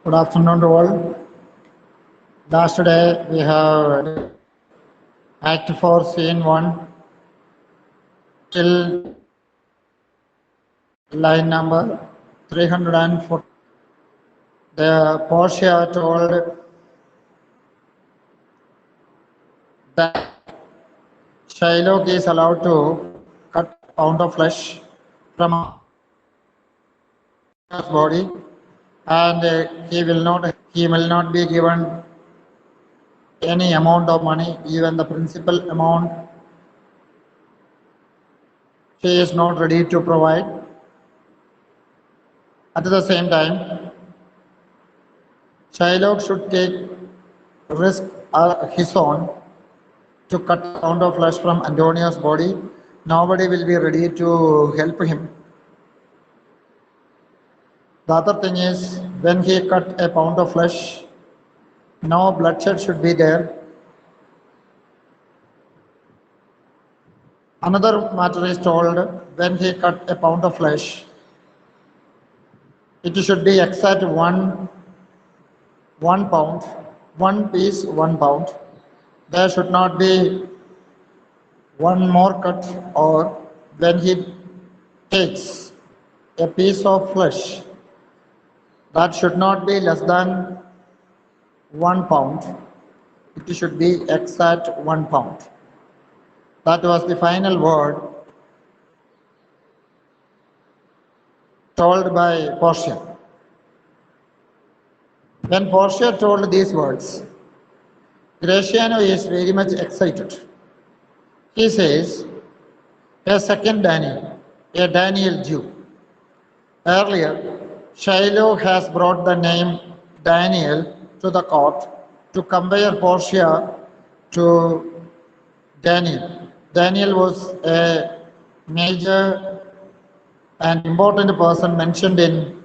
Good afternoon to all. Last day we have Act 4, Scene 1 till line number 304. The Portia told that Shylock is allowed to cut a pound of flesh from his body, and he will not be given any amount of money, even the principal amount she is not ready to provide. At the same time, Shylock should take risk his own to cut a pound of flesh from Antonio's body. Nobody will be ready to help him. The other thing is, when he cut a pound of flesh, no bloodshed should be there. Another matter is told, when he cut a pound of flesh, it should be exact one pound, one piece, 1 pound. There should not be one more cut, or when he takes a piece of flesh, that should not be less than 1 pound. It should be exact 1 pound. That was the final word told by Portia. When Portia told these words, Graciano is very much excited. He says, a second Daniel, a Daniel Jew. Earlier, Shiloh has brought the name Daniel to the court to compare Portia to Daniel. Daniel was a major and important person mentioned in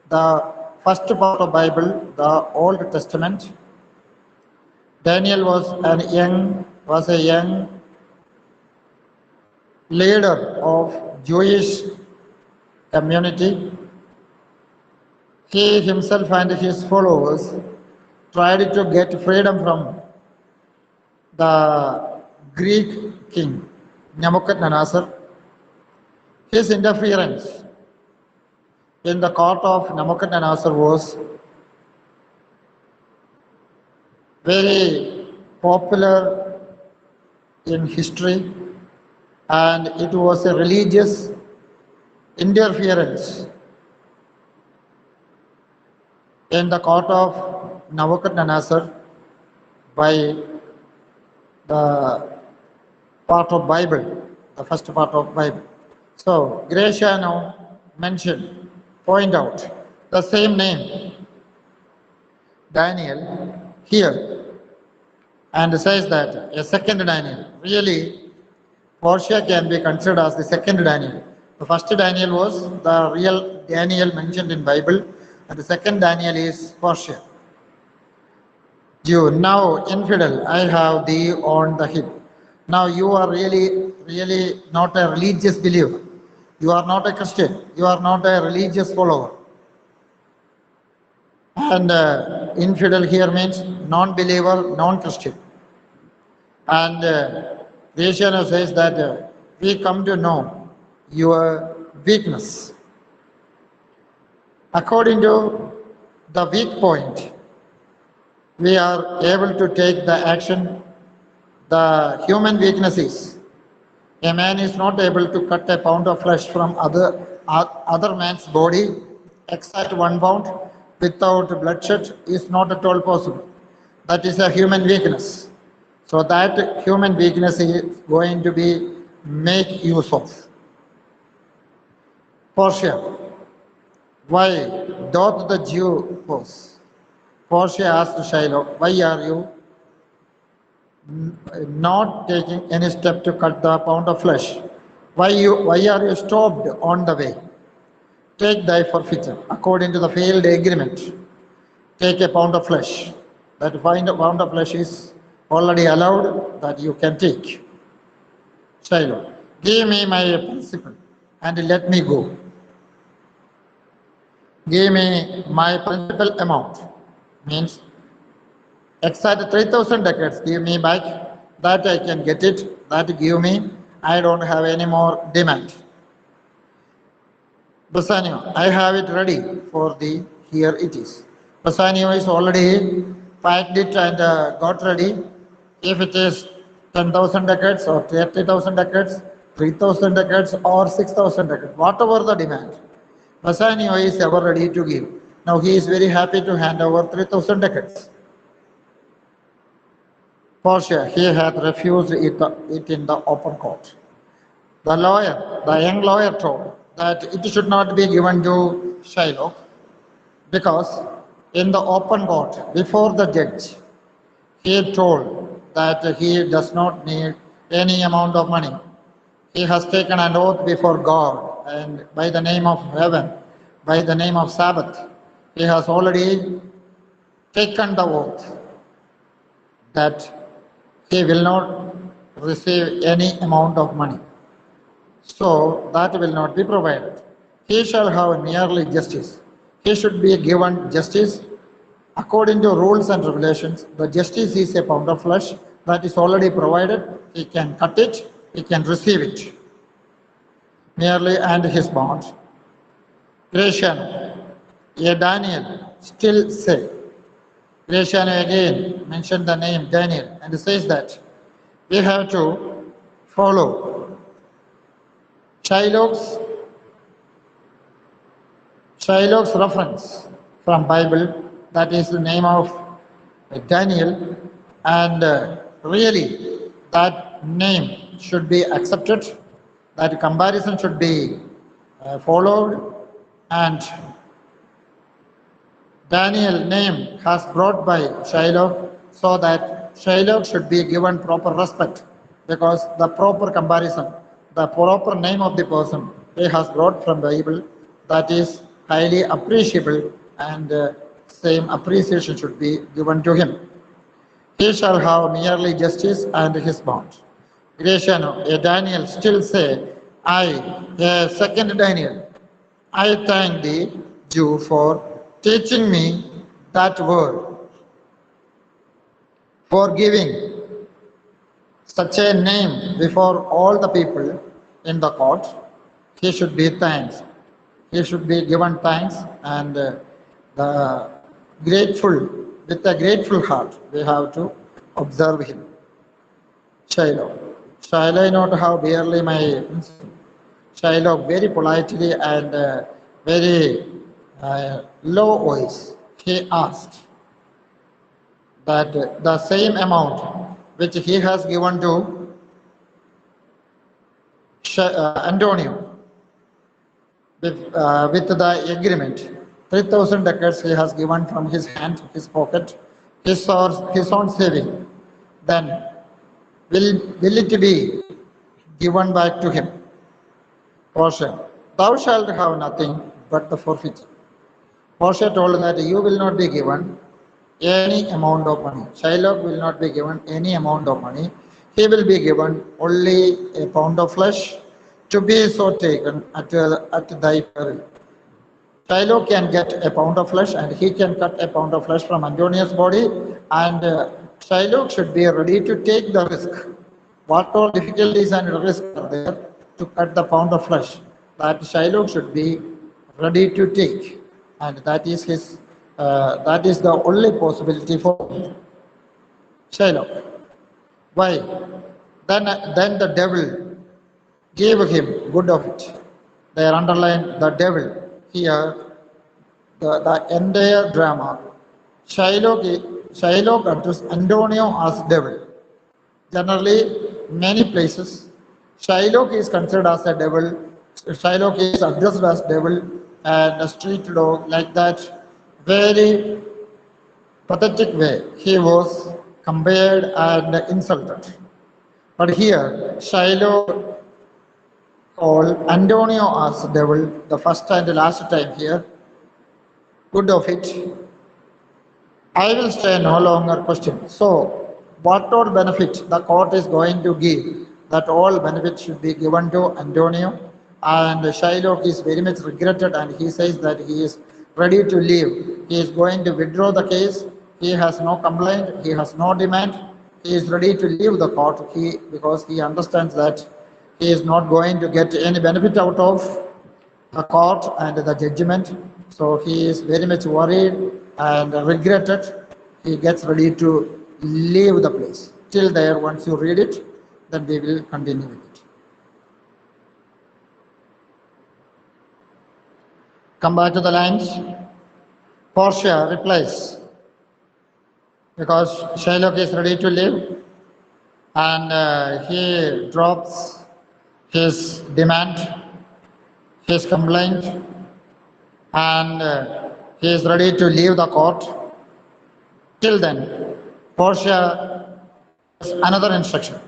the first part of Bible, the Old Testament. Daniel was a young leader of Jewish community. He himself and his followers tried to get freedom from the Greek king Nebuchadnezzar. His interference in the court of Nebuchadnezzar was very popular in history, and it was a religious interference in the court of Nebuchadnezzar by the part of Bible, the first part of Bible. So Graciano point out the same name, Daniel, here, and says that a second Daniel. Really, Portia can be considered as the second Daniel. The first Daniel was the real Daniel mentioned in Bible, and the second Daniel is Portia. Jew, now infidel, I have thee on the hip. Now you are really not a religious believer. You are not a Christian. You are not a religious follower. And infidel here means non-believer, non-Christian. And Graciano says that we come to know your weakness. According to the weak point, we are able to take the action. The human weakness is, a man is not able to cut a pound of flesh from other man's body, exact 1 pound, without bloodshed is not at all possible. That is a human weakness. So that human weakness is going to be make use of. Portia, why doth the Jew pose? Portia asked Shylock, why are you not taking any step to cut the pound of flesh? Why are you stopped on the way? Take thy forfeiture according to the failed agreement. Take a pound of flesh. That pound of flesh is already allowed, that you can take. Shiloh, give me my principal and let me go. give me my principal amount. Means exact 3,000 ducats, give me back. That I can get it. That give me. I don't have any more demand. Bassanio, I have it ready for the, here it is. Bassanio is already packed it and got ready. If it is 10,000 ducats or 30,000 ducats, 3,000 ducats or 6,000 ducats, whatever the demand, Bassanio is ever ready to give. Now he is very happy to hand over 3,000 ducats. Portia, he had refused it in the open court. The lawyer, the young lawyer told that it should not be given to Shylock because in the open court, before the judge, he told that he does not need any amount of money. He has taken an oath before God and by the name of heaven, by the name of Sabbath, he has already taken the oath that he will not receive any amount of money. So that will not be provided. He shall have merely justice. He should be given justice according to rules and regulations. The justice is a pound of flesh that is already provided. He can cut it, he can receive it. Merely and his bond. Gratiano, a Daniel, still say. Gratiano again mentioned the name Daniel and says that we have to follow Shylock's reference from Bible, that is the name of Daniel, and really that name should be accepted, that comparison should be followed, and Daniel name has brought by Shylock so that Shylock should be given proper respect because the proper comparison, the proper name of the person he has brought from Bible, that is highly appreciable and same appreciation should be given to him. He shall have merely justice and his bond. Gratiano, a Daniel still say, I, a second Daniel, I thank thee, Jew, for teaching me that word, for giving such a name before all the people in the court. He should be thanked. He should be given thanks and the grateful, with a grateful heart, we have to observe him. Shylock. Shall I not have barely my principal? Shylock very politely and very low voice, he asked that the same amount which he has given to Antonio with the agreement, 3,000 ducats he has given from his hand, his pocket, his own saving, then will it be given back to him? Portia, thou shalt have nothing but the forfeit. Portia told that you will not be given any amount of money. Shylock will not be given any amount of money. He will be given only a pound of flesh to be so taken at thy peril. Shylock can get a pound of flesh and he can cut a pound of flesh from Antonius' body, and Shylock should be ready to take the risk. What all difficulties and risks are there to cut the pound of flesh? That Shylock should be ready to take, and that is his. That is the only possibility for Shylock. Why? Then the devil gave him good of it. They underline the devil here. The entire drama. Shylock addressed Antonio as devil. Generally, many places, Shylock is considered as a devil. Shylock is addressed as devil and a street dog, like that. Very pathetic way he was compared and insulted. But here, Shylock called Antonio as devil the first and the last time here. Good of it. I will stay no longer question. So, what all benefit the court is going to give, that all benefit should be given to Antonio, and Shylock is very much regretted and he says that he is ready to leave. He is going to withdraw the case. He has no complaint. He has no demand. He is ready to leave the court because he understands that he is not going to get any benefit out of the court and the judgment. So he is very much worried and regretted. He gets ready to leave the place. Till there, once you read it, then we will continue with it. Come back to the lines. Portia replies, because Shylock is ready to leave, and he drops his demand, his complaint, and he is ready to leave the court. Till then, Portia has another instruction.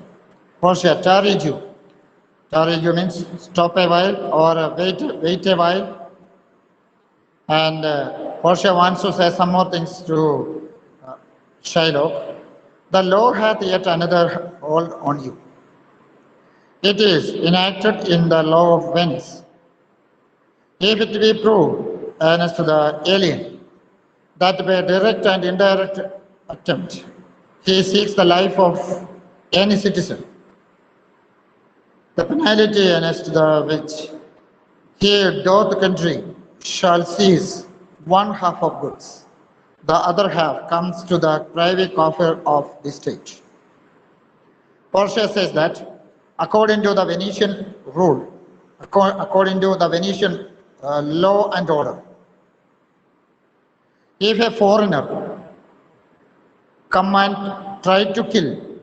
Portia, tarry you. Tarry you means stop a while or wait a while. And Portia wants to say some more things to Shylock. The law hath yet another hold on you. It is enacted in the law of Venice. If it be proved as to the alien that by direct and indirect attempt he seeks the life of any citizen, the penalty against the which he doth country shall seize one half of goods, the other half comes to the private coffer of the state. Portia says that according to the Venetian rule, according to the Venetian law and order, if a foreigner come and try to kill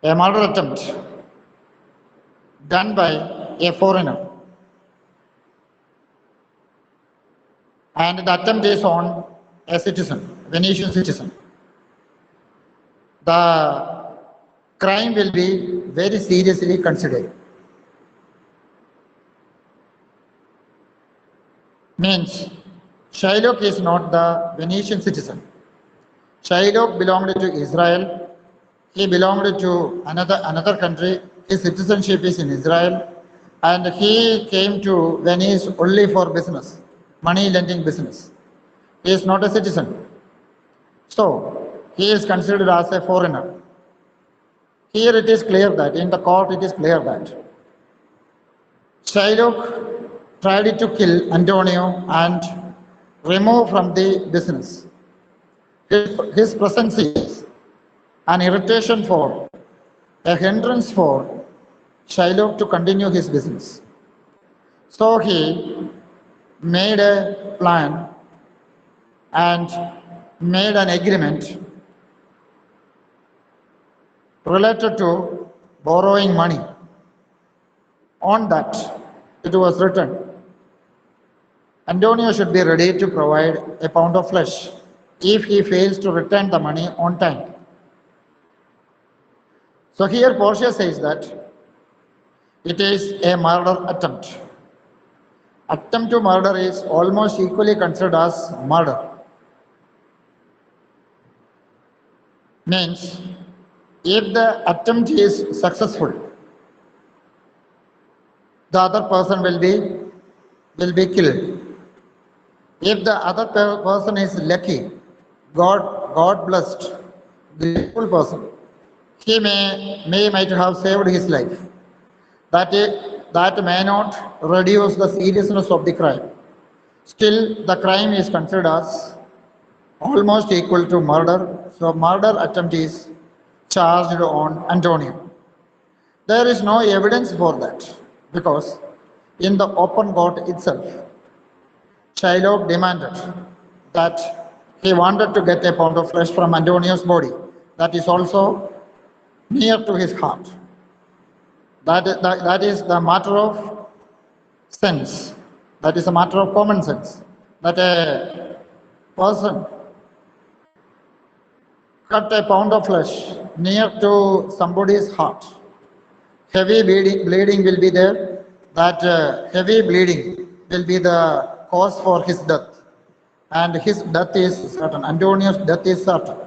a murder attempt done by a foreigner, and the attempt is on a citizen, Venetian citizen, the crime will be very seriously considered. Means Shylock is not the Venetian citizen. Shylock belonged to Israel. He belonged to another country. His citizenship is in Israel, and he came to Venice only for business, money lending business. He is not a citizen. So he is considered as a foreigner. Here it is clear that, in the court it is clear that Shylock tried to kill Antonio and remove from the business. His presence is an irritation for, a hindrance for Shylock to continue his business. So he made a plan and made an agreement related to borrowing money. On that, it was written, Antonio should be ready to provide a pound of flesh if he fails to return the money on time. So here Portia says that it is a murder attempt. Attempt to murder is almost equally considered as murder. Means if the attempt is successful, the other person will be killed. If the other person is lucky, God blessed, grateful person, he might have saved his life. That may not reduce the seriousness of the crime. Still, the crime is considered as almost equal to murder. So murder attempt is charged on Antonio. There is no evidence for that, because in the open court itself, Shylock demanded that he wanted to get a pound of flesh from Antonio's body. That is also near to his heart. That is the matter of sense. That is a matter of common sense. That a person cut a pound of flesh near to somebody's heart. Heavy bleeding will be there. That heavy bleeding will be the cause for his death. And his death is certain. Antonio's death is certain.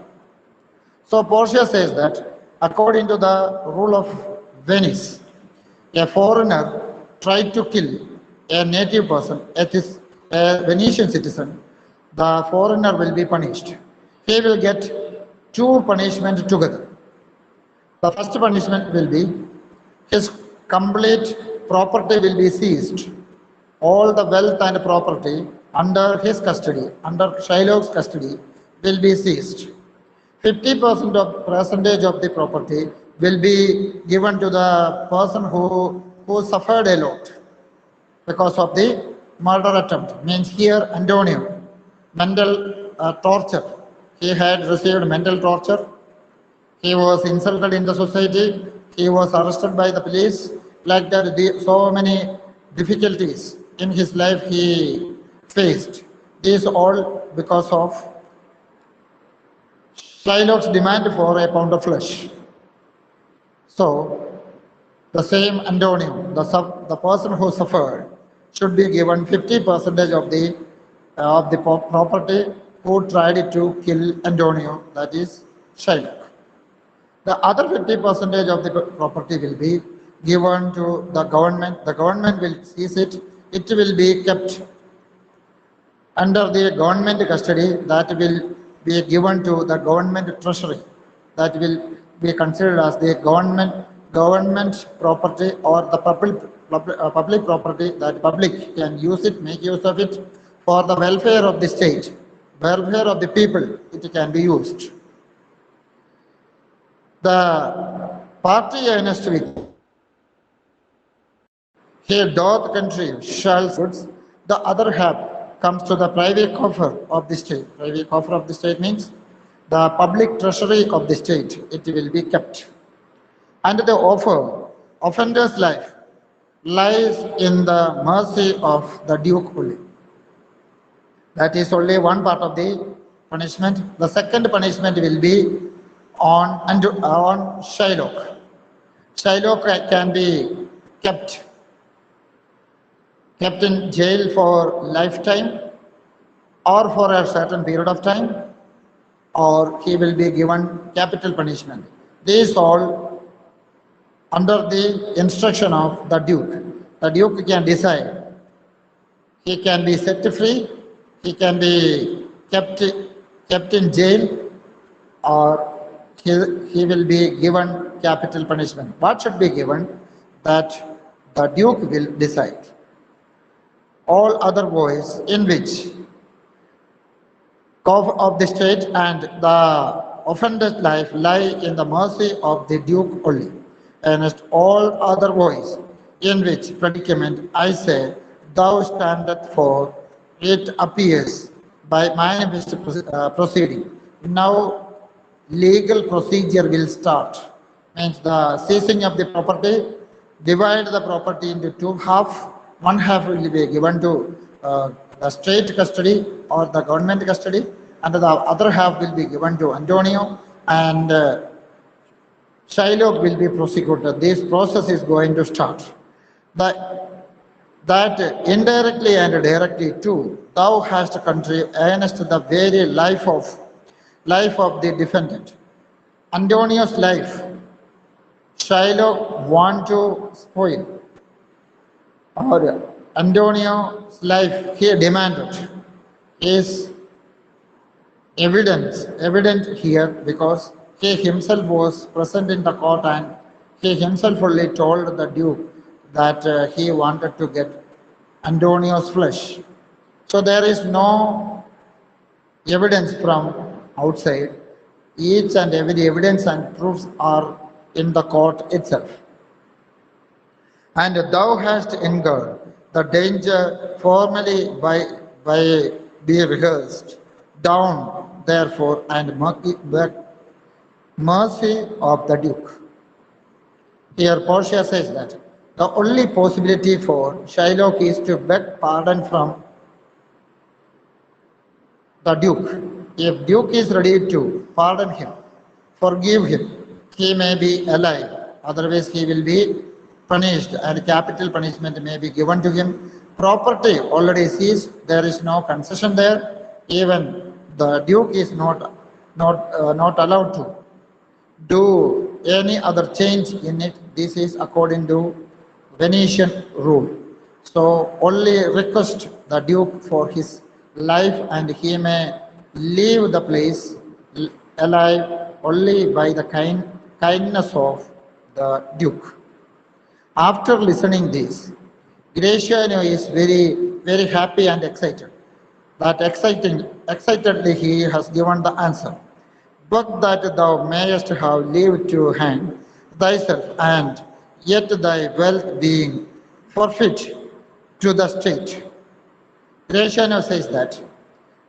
So Portia says that according to the rule of Venice, a foreigner tried to kill a native person, a Venetian citizen, the foreigner will be punished. He will get two punishments together. The first punishment will be his complete property will be seized. All the wealth and property under his custody, under Shylock's custody, will be seized. 50% of percentage of the property will be given to the person who suffered a lot because of the murder attempt. Means here Antonio, mental torture. He had received mental torture. He was insulted in the society. He was arrested by the police. Like that, so many difficulties in his life he faced. These all because of Shylock's demand for a pound of flesh. So, the same Antonio, the person who suffered, should be given 50% of the property who tried to kill Antonio, that is Shylock. The other 50% of the property will be given to the government. The government will seize it. It will be kept under the government custody, that will be given to the government treasury, that will be considered as the government property or the public property, that public can use it, make use of it for the welfare of the state, welfare of the people, it can be used. The party against which here doth country shall goods, the other half comes to the private coffer of the state. Private coffer of the state means the public treasury of the state, it will be kept. And the offender's life lies in the mercy of the Duke only. That is only one part of the punishment. The second punishment will be on Shylock. Shylock can be kept in jail for lifetime or for a certain period of time, or he will be given capital punishment. These all under the instruction of the Duke. The Duke can decide. He can be set free, he can be kept in jail, or he will be given capital punishment. What should be given? That the Duke will decide. All other ways in which coffer of the state and the offender's life lie in the mercy of the Duke only. Against all other ways in which predicament I say, thou standeth for, it appears by manifest proceeding. Now legal procedure will start. Means the seizing of the property, divide the property into two halves. One half will be given to the state custody or the government custody, and the other half will be given to Antonio, and Shylock will be prosecuted. This process is going to start. That indirectly and directly too, thou hast country against the very life of the defendant. Antonio's life, Shylock want to spoil. Or Antonio's life he demanded is evident here, because he himself was present in the court and he himself only told the Duke that he wanted to get Antonio's flesh. So there is no evidence from outside. Each and every evidence and proofs are in the court itself. And thou hast incurred the danger formerly by be rehearsed. Down, therefore, and mercy of the Duke. Here Portia says that the only possibility for Shylock is to beg pardon from the Duke. If Duke is ready to pardon him, forgive him, he may be alive. Otherwise he will be punished, and capital punishment may be given to him. Property already seized, there is no concession there. Even the Duke is not allowed to do any other change in it. This is according to Venetian rule. So only request the Duke for his life, and he may leave the place alive only by the kindness of the Duke. After listening this, Graciano is very happy and excited. Excitedly he has given the answer. But that thou mayest have leave to hang thyself, and yet thy wealth being forfeit to the state. Graciano says that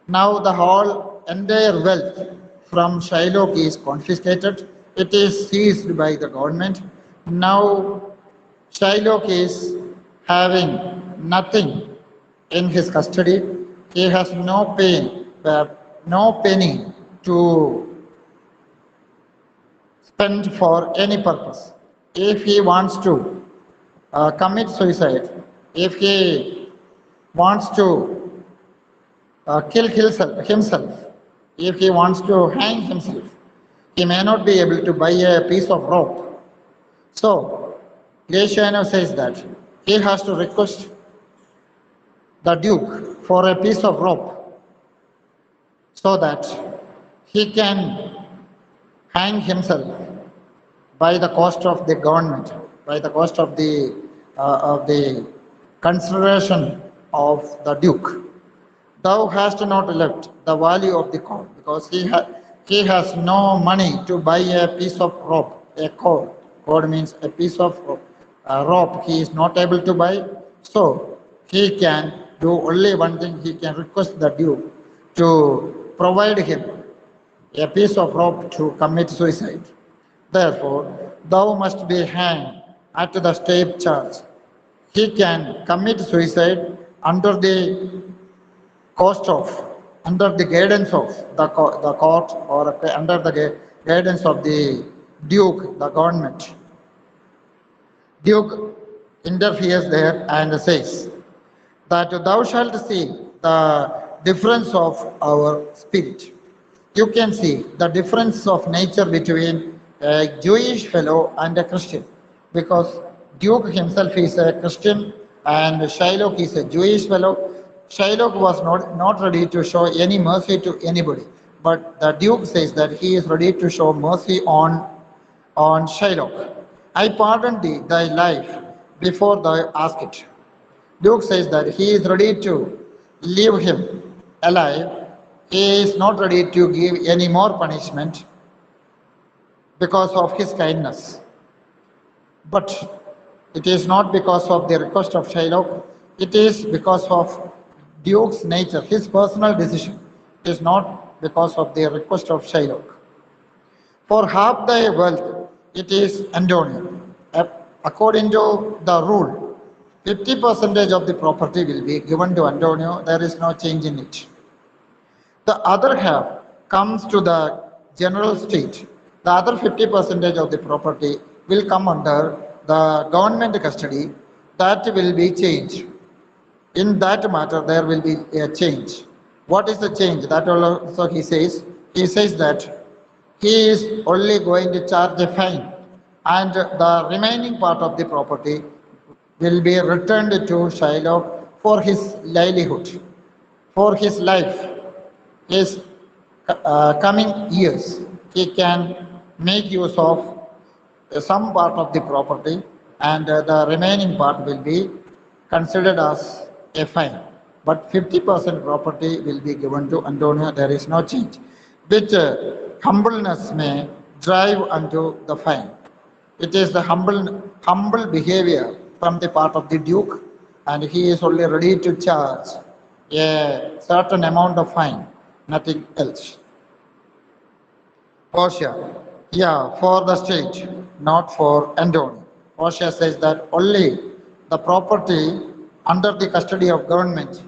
now the whole entire wealth from Shylock is confiscated. It is seized by the government. Now Shylock is having nothing in his custody. He has no penny to spend for any purpose. If he wants to commit suicide, if he wants to kill himself, if he wants to hang himself, he may not be able to buy a piece of rope. So, Graciano says that he has to request the Duke for a piece of rope so that he can hang himself by the cost of the government, by the cost of the consideration of the Duke. Thou hast not left the value of the cord, because he has no money to buy a piece of rope, a cord. Cord means a piece of rope he is not able to buy. So he can do only one thing, he can request the Duke to provide him a piece of rope to commit suicide. Therefore, thou must be hanged at the state charge. He can commit suicide under the under the guidance of the court, or under the guidance of the Duke, the government. Duke interferes there and says that thou shalt see the difference of our spirit. You can see the difference of nature between a Jewish fellow and a Christian, because Duke himself is a Christian and Shylock is a Jewish fellow. Shylock was not ready to show any mercy to anybody, but the Duke says that he is ready to show mercy on Shylock. I pardon thee thy life before thou ask it. Duke says that he is ready to leave him alive. He is not ready to give any more punishment because of his kindness. But it is not because of the request of Shylock, it is because of Duke's nature, his personal decision. It is not because of the request of Shylock. For half thy wealth, it is Antonio. According to the rule, 50% of the property will be given to Antonio. There is no change in it. The other half comes to the general state. The other 50% of the property will come under the government custody. That will be changed. In that matter, there will be a change. What is the change? That also he says. He says that he is only going to charge a fine, and the remaining part of the property will be returned to Shylock for his livelihood, for his life, his coming years. He can make use of some part of the property, and the remaining part will be considered as a fine. But 50% property will be given to Antonio. There is no change, which humbleness may drive unto the fine. It is the humble behavior from the part of the Duke, and he is only ready to charge a certain amount of fine, nothing else. Portia, yeah, for the state, not for Antonio. Portia says that only the property under the custody of government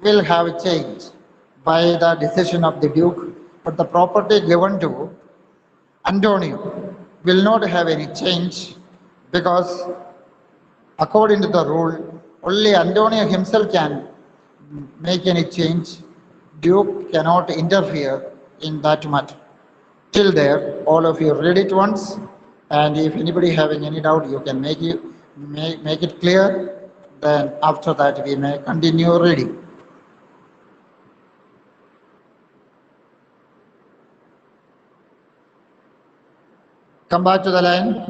will have a change by the decision of the Duke, but the property given to Antonio will not have any change, because according to the rule, only Antonio himself can make any change. Duke cannot interfere in that matter. Till there, all of you read it once, and if anybody having any doubt, you can make it clear. Then after that, we may continue reading. Come back to the line.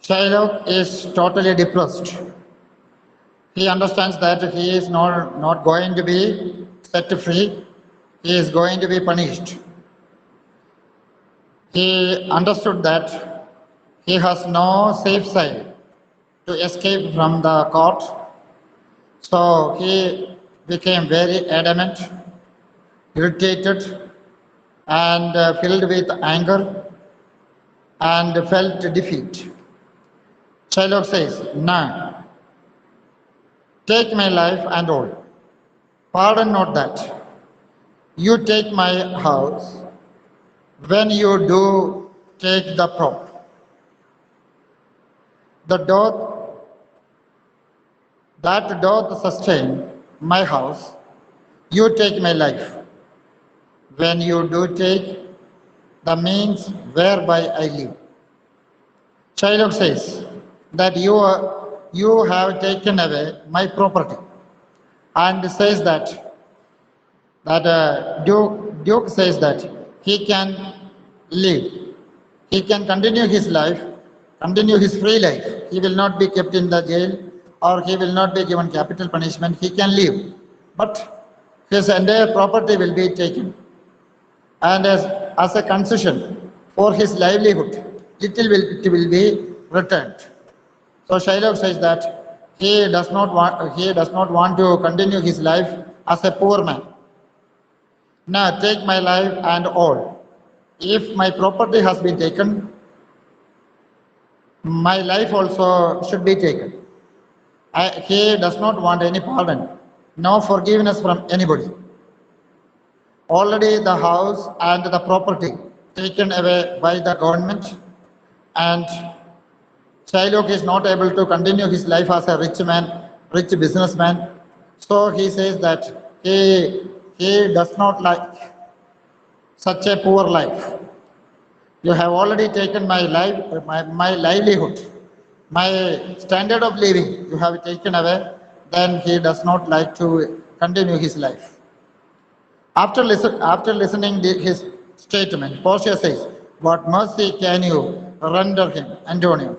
Shylock is totally depressed. He understands that he is not going to be set free. He is going to be punished. He understood that he has no safe side to escape from the court. So he became very adamant, irritated, and filled with anger and felt defeat. Shylock says, "No, take my life and all. Pardon not that. You take my house when you do take the prop. The doth that doth sustain my house, you take my life. When you do take the means whereby I live." Shylock says that you have taken away my property, and says that Duke says that he can live, he can continue his life, continue his free life. He will not be kept in the jail, or he will not be given capital punishment. He can live, but his entire property will be taken, and as a concession for his livelihood, it will be returned. So Shylock says that he does not want to continue his life as a poor man. Now take my life and all. If my property has been taken, my life also should be taken. He does not want any pardon, no forgiveness from anybody. Already the house and the property taken away by the government, and Shylock is not able to continue his life as a rich man, rich businessman. So he says that he does not like such a poor life. You have already taken my life, my livelihood, my standard of living, you have taken away. Then he does not like to continue his life. After listening to his statement, Portia says, "What mercy can you render him, Antonio?"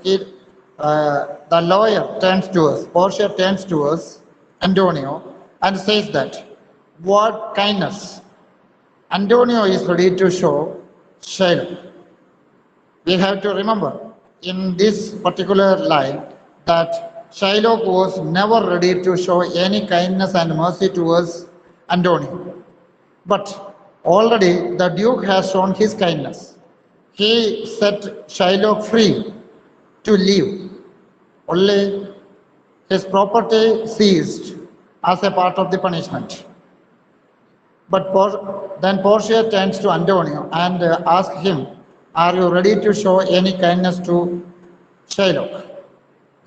The lawyer turns to us, Portia turns to us, Antonio, and says that, "What kindness Antonio is ready to show Shylock." We have to remember in this particular line that Shylock was never ready to show any kindness and mercy towards Antonio. But already the Duke has shown his kindness. He set Shylock free to live. Only his property seized as a part of the punishment. But then Portia turns to Antonio and asks him, "Are you ready to show any kindness to Shylock?"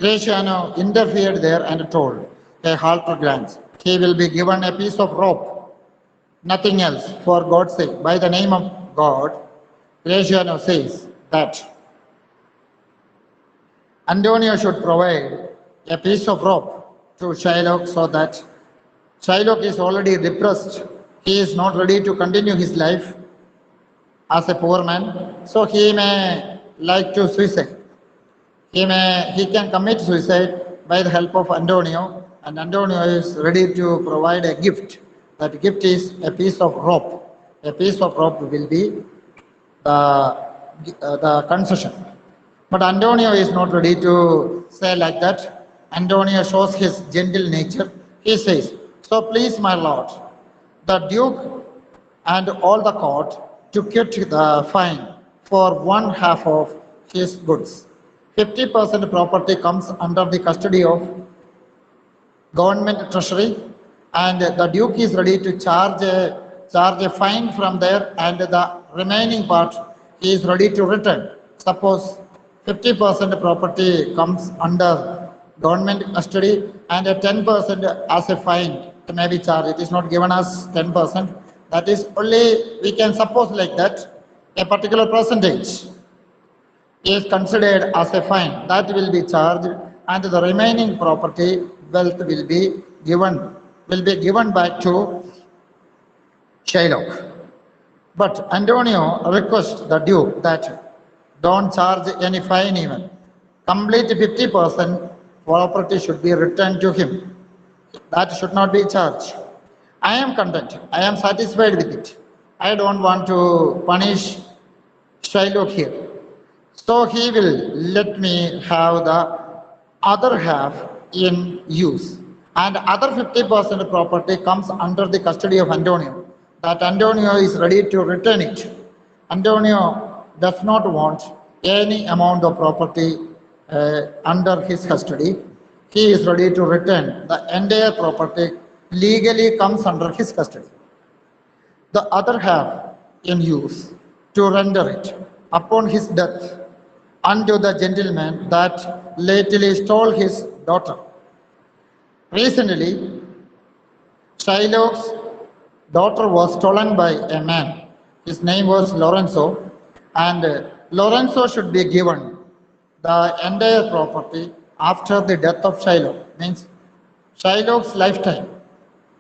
Graciano interfered there and told a halter glance, "He will be given a piece of rope, nothing else, for God's sake." By the name of God, Graciano says that Antonio should provide a piece of rope to Shylock, so that Shylock is already depressed. He is not ready to continue his life as a poor man, so he may like to suicide. He can commit suicide by the help of Antonio, and Antonio is ready to provide a gift. That gift is a piece of rope. A piece of rope will be the concession. But Antonio is not ready to say like that. Antonio shows his gentle nature. He says, "So please, my lord, the Duke and all the court to quit the fine for one half of his goods. 50% property comes under the custody of government treasury, and the Duke is ready to charge a fine from there, and the remaining part he is ready to return. Suppose 50% property comes under government custody, and a 10% as a fine may be charged. It is not given as 10%. That is only, we can suppose like that, a particular percentage is considered as a fine that will be charged, and the remaining property wealth will be given back to Shylock." But Antonio requests the Duke that don't charge any fine even. Complete 50% property should be returned to him. That should not be charged. I am content. I am satisfied with it. I don't want to punish Shylock here. So he will let me have the other half in use. And other 50% property comes under the custody of Antonio. That Antonio is ready to return it. Antonio does not want any amount of property under his custody. He is ready to return the entire property legally comes under his custody. The other half in use to render it upon his death unto the gentleman that lately stole his daughter. Recently, Shylock's daughter was stolen by a man. His name was Lorenzo, and Lorenzo should be given the entire property after the death of Shylock. Means Shylock's lifetime.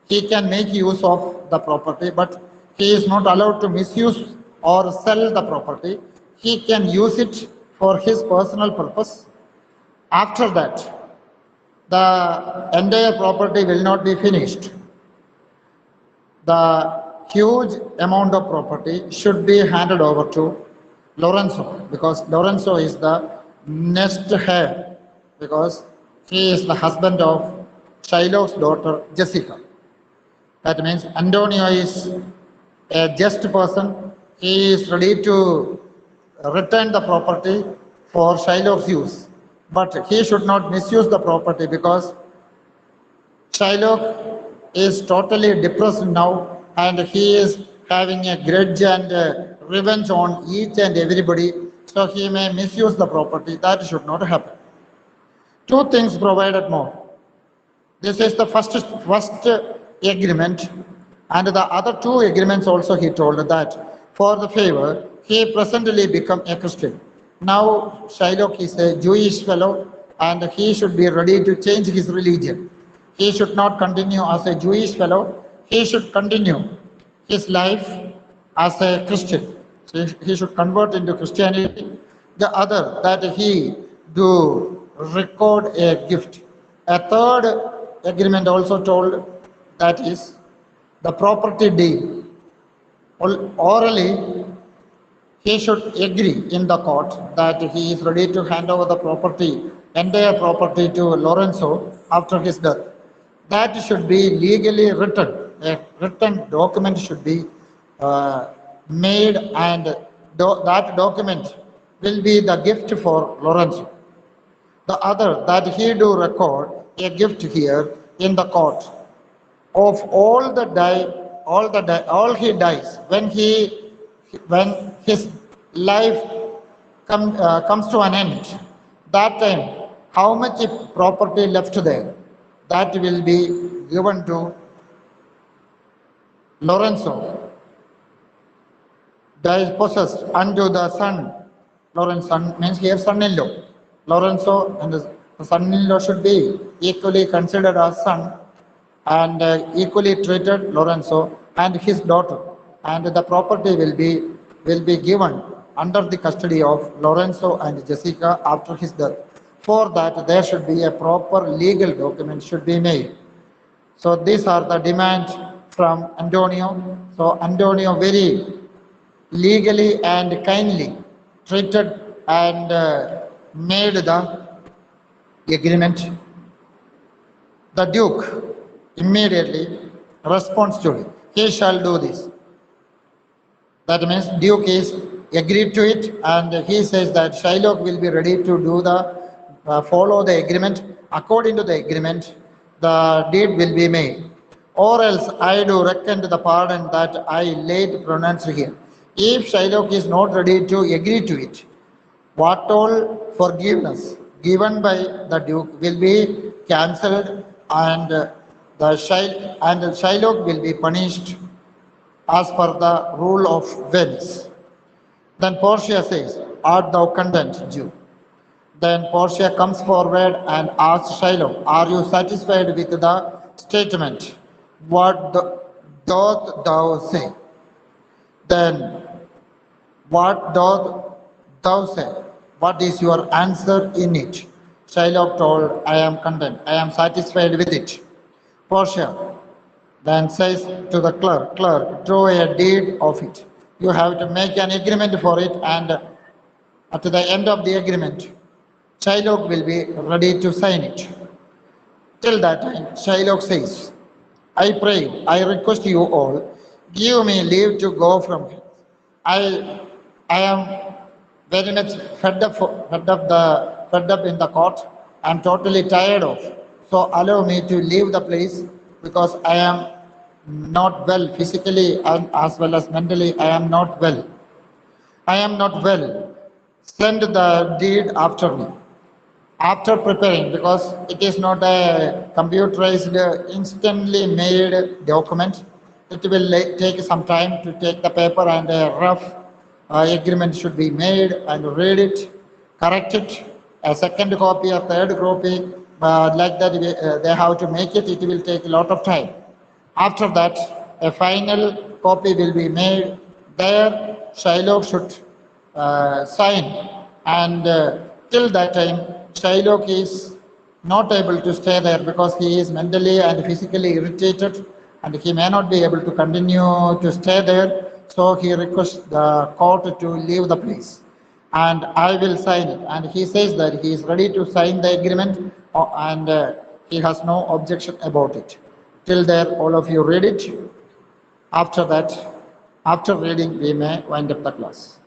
He can make use of the property, but he is not allowed to misuse or sell the property. He can use it for his personal purpose. After that, the entire property will not be finished. The huge amount of property should be handed over to Lorenzo because Lorenzo is the next heir because he is the husband of Shylock's daughter Jessica. That means Antonio is a just person. He is ready to return the property for Shylock's use. But he should not misuse the property because Shylock is totally depressed now and he is having a grudge and revenge on each and everybody. So he may misuse the property. That should not happen. Two things provided more. This is the first agreement, and the other two agreements also he told that for the favor he presently become a Christian. Now Shylock is a Jewish fellow and he should be ready to change his religion. He should not continue as a Jewish fellow. He should continue his life as a Christian. So he should convert into Christianity. The other that he do record a gift. A third agreement also told that is the property deed. Orally, he should agree in the court that he is ready to hand over the property, entire property to Lorenzo after his death. That should be legally written. A written document should be made and that document will be the gift for Lorenzo. The other that he do record a gift here in the court of all he dies when his life comes to an end. That time, how much property left there, that will be given to Lorenzo. Dies possessed unto the son. Lorenzo means here son-in-law. Lorenzo and the son-in-law should be equally considered as son and equally treated Lorenzo and his daughter, and the property will be given under the custody of Lorenzo and Jessica after his death. For that there should be a proper legal document should be made. So these are the demands from Antonio. So Antonio very legally and kindly treated and made the agreement. The Duke immediately responds to it. He shall do this. That means Duke is agreed to it and he says that Shylock will be ready to do follow the agreement. According to the agreement, the deed will be made. Or else I do reckon to the pardon that I late pronounced here. If Shylock is not ready to agree to it, what all forgiveness given by the Duke will be cancelled and Shylock will be punished as per the rule of Venice. Then Portia says, art thou content, Jew? Then Portia comes forward and asks Shylock, are you satisfied with the statement? What doth thou say? Then what doth thou say? What is your answer in it? Shylock told, I am content, I am satisfied with it. Portia then says to the clerk, Clerk, draw a deed of it. You have to make an agreement for it, and at the end of the agreement, Shylock will be ready to sign it. Till that time, Shylock says, I pray, I request you all, give me leave to go from here. I, I am very much fed up in the court. I am totally tired of. So allow me to leave the place because I am not well physically and as well as mentally. I am not well. I am not well. Send the deed after me. After preparing, because it is not a computerized, instantly made document, it will take some time to take the paper, and a rough agreement should be made and read it, correct it, a second copy, a third copy, like that they have to make it. It will take a lot of time. After that, a final copy will be made. There, Shylock should sign, and till that time, Shylock is not able to stay there because he is mentally and physically irritated, and he may not be able to continue to stay there. So he requests the court to leave the place, and I will sign it. And he says that he is ready to sign the agreement, and he has no objection about it. Till there, all of you read it. After that, after reading, we may wind up the class.